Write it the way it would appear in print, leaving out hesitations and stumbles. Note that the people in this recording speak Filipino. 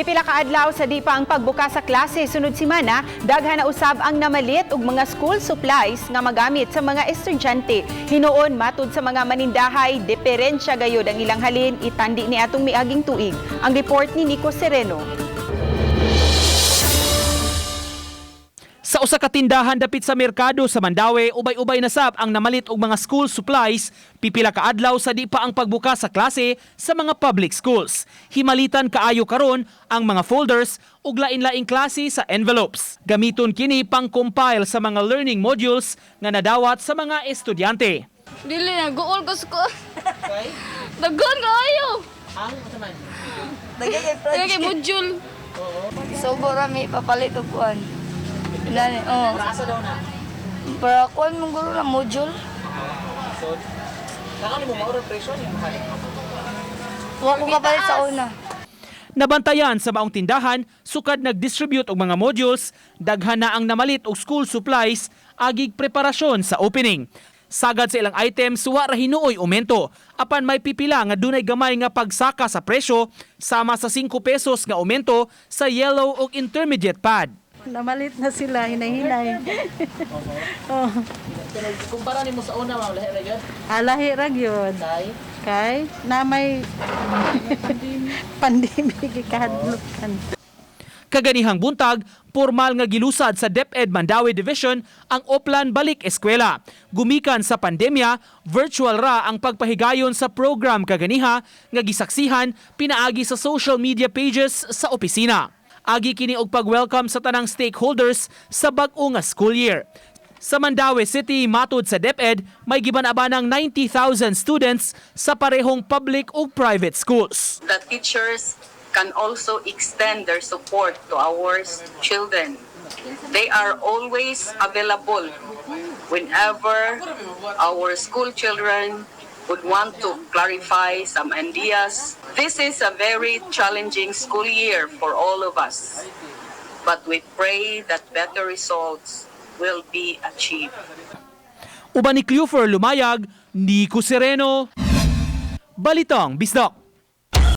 Pipila ka adlaw sa di pa ang pagbukas sa klase sunod semana, daghan na usab ang namalit og mga school supplies nga magamit sa mga estudyante. Hinuon matud sa mga manindahay, diferensya gayud ang ilang halin itandi ni atong miaging tuig. Ang report ni Nico Sereno. Sa usa ka tindahan dapit sa merkado sa Mandaue, ubay-ubay na sab ang namalit og mga school supplies, pipila ka adlaw sa di pa ang pagbukas sa klase sa mga public schools. Himalitan kaayo karon ang mga folders ug lain-laing klase sa envelopes. Gamiton kini pang-compile sa mga learning modules nga nadawat sa mga estudyante. Dili na gool ko ko. Dagon kaayo. Ang man. Dagay module. So, mi papalit og kuan. Dali, oh. Asa daw na? Para kuan mong guro na module. So, nakani mo maurang presyo yung halik. Wa ko kapalit sa una. Nabantayan sa maong tindahan, sukad nag-distribute og mga modules, daghan na ang namalit og school supplies, agig preparasyon sa opening. Sagad sa ilang items, wa ra hinuoy aumento. Apan may pipila nga dunay gamay nga pagsaka sa presyo, sama sa 5 pesos nga aumento sa yellow ug intermediate pad. Namalit na sila, hinay-hinay. Oh. Kumpara nimo sa una, ma'am, lahi ra gyud. Lahi ra gyud. Kay na may pandemic ikahadlukan. Kaganihang buntag, formal nga gilusad sa DepEd Mandaue Division ang Oplan Balik Eskwela. Gumikan sa pandemya, virtual ra ang pagpahigayon sa program kaganiha nga gisaksihan pinaagi sa social media pages sa opisina. Agi kini og pag-welcome sa tanang stakeholders sa bag-o nga school year. Sa Mandaue City, matud sa DepEd, may gibanabanang 90,000 students sa parehong public ug private schools. The teachers can also extend their support to our children. They are always available whenever our school children would want to clarify some ideas. This is a very challenging school year for all of us, but we pray that better results will be achieved. Uban ni Cleofer Lumayag, Nico Sereno, Balitang Bisdak.